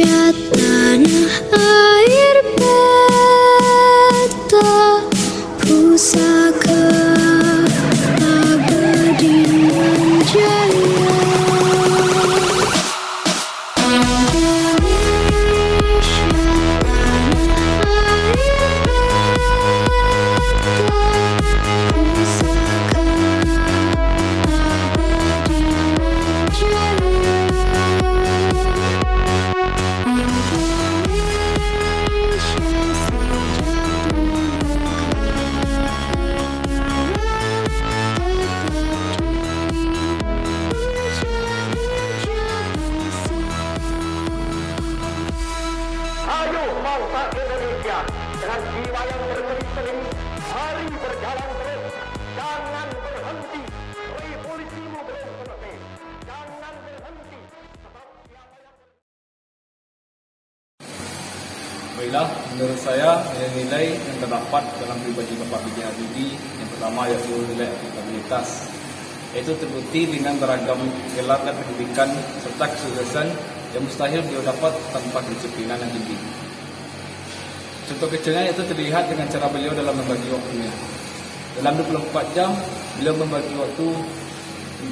Indonesia tanah air beta, pusaka abadi menjaya. Ayo bangsa Indonesia, dengan jiwa yang berseri-seri, mari berjalan terus. Jangan berhenti, revolusimu belum selesai. Jangan berhenti. Baiklah, menurut saya nilai-nilai yang terdapat dalam pribadi Bapak B.J. Habibie yang pertama yaitu nilai akuntabilitas, yaitu terbukti dengan beragam gelar dan pendidikan serta kesuksesan yang mustahil beliau dapat tanpa kedisiplinan yang tinggi. Contoh kecilnya yaitu terlihat dengan cara beliau dalam membagi waktunya. Dalam 24 jam, beliau membagi waktu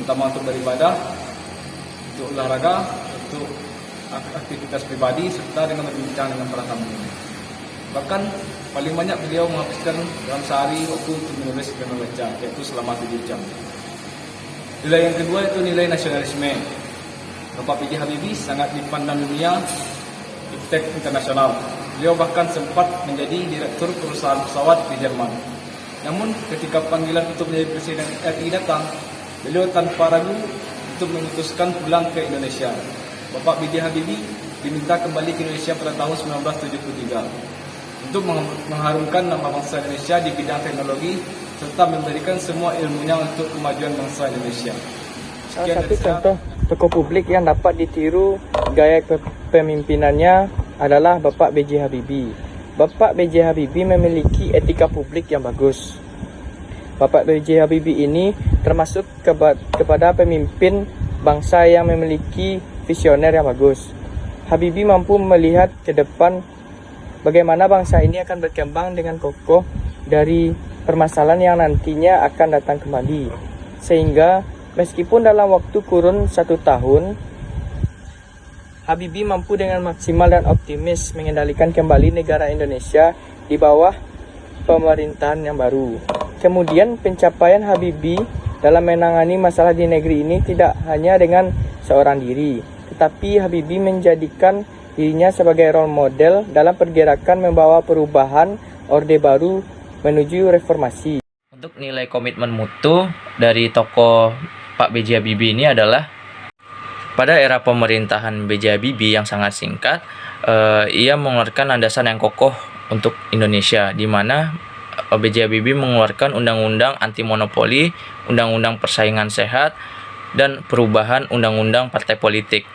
pertama untuk beribadah, untuk olahraga, untuk aktivitas pribadi, serta dengan berbincang dengan para tamunya. Bahkan paling banyak beliau menghabiskan dalam sehari waktu untuk menulis dan membaca, yaitu selama 7 jam. Nilai yang kedua itu nilai nasionalisme. Bapak B.J. Habibie sangat dipandang dunia iptek internasional. Beliau bahkan sempat menjadi direktur perusahaan pesawat di Jerman. Namun ketika panggilan untuk menjadi presiden RI datang, beliau tanpa ragu untuk memutuskan pulang ke Indonesia. Bapak B.J. Habibie diminta kembali ke Indonesia pada tahun 1973 untuk mengharumkan nama bangsa Indonesia di bidang teknologi serta memberikan semua ilmunya untuk kemajuan bangsa Indonesia. Salah satu contoh tokoh publik yang dapat ditiru gaya kepemimpinannya adalah Bapak B.J. Habibie. Bapak B.J. Habibie memiliki etika publik yang bagus. Bapak B.J. Habibie ini termasuk kepada pemimpin bangsa yang memiliki visioner yang bagus. Habibie mampu melihat ke depan bagaimana bangsa ini akan berkembang dengan kokoh dari permasalahan yang nantinya akan datang kembali. Sehingga meskipun dalam waktu kurun 1 tahun, Habibie mampu dengan maksimal dan optimis mengendalikan kembali negara Indonesia di bawah pemerintahan yang baru. Kemudian pencapaian Habibie dalam menangani masalah di negeri ini tidak hanya dengan seorang diri, tetapi Habibie menjadikan dirinya sebagai role model dalam pergerakan membawa perubahan Orde Baru menuju reformasi. Untuk nilai komitmen mutu dari tokoh Pak B.J. Habibie ini adalah pada era pemerintahan B.J. Habibie yang sangat singkat, ia mengeluarkan landasan yang kokoh untuk Indonesia, di mana B.J. Habibie mengeluarkan undang-undang anti monopoli, undang-undang persaingan sehat, dan perubahan undang-undang partai politik.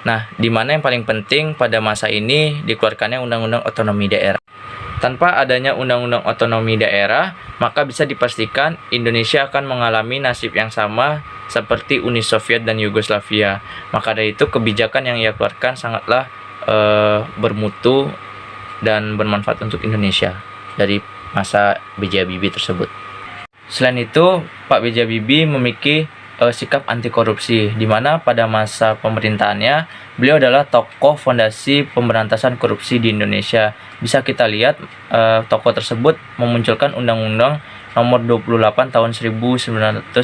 Nah, di mana yang paling penting pada masa ini dikeluarkannya undang-undang otonomi daerah. Tanpa adanya undang-undang otonomi daerah, maka bisa dipastikan Indonesia akan mengalami nasib yang sama seperti Uni Soviet dan Yugoslavia. Maka dari itu kebijakan yang ia keluarkan sangatlah bermutu dan bermanfaat untuk Indonesia dari masa B.J. Habibie tersebut. Selain itu, Pak B.J. Habibie memiliki sikap anti korupsi, di mana pada masa pemerintahannya beliau adalah tokoh fondasi pemberantasan korupsi di Indonesia. Bisa kita lihat tokoh tersebut memunculkan Undang-Undang Nomor 28 Tahun 1999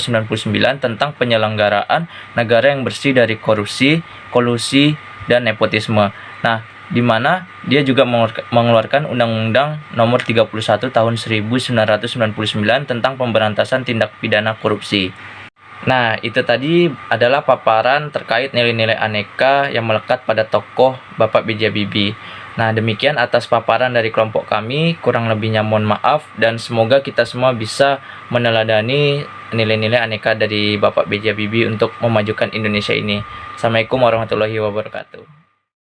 tentang penyelenggaraan negara yang bersih dari korupsi, kolusi, dan nepotisme. Nah, di mana dia juga mengeluarkan Undang-Undang Nomor 31 Tahun 1999 tentang pemberantasan tindak pidana korupsi. Nah, itu tadi adalah paparan terkait nilai-nilai aneka yang melekat pada tokoh Bapak B.J. Habibie. Nah, demikian atas paparan dari kelompok kami, kurang lebihnya mohon maaf, dan semoga kita semua bisa meneladani nilai-nilai aneka dari Bapak B.J. Habibie untuk memajukan Indonesia ini. Assalamualaikum warahmatullahi wabarakatuh.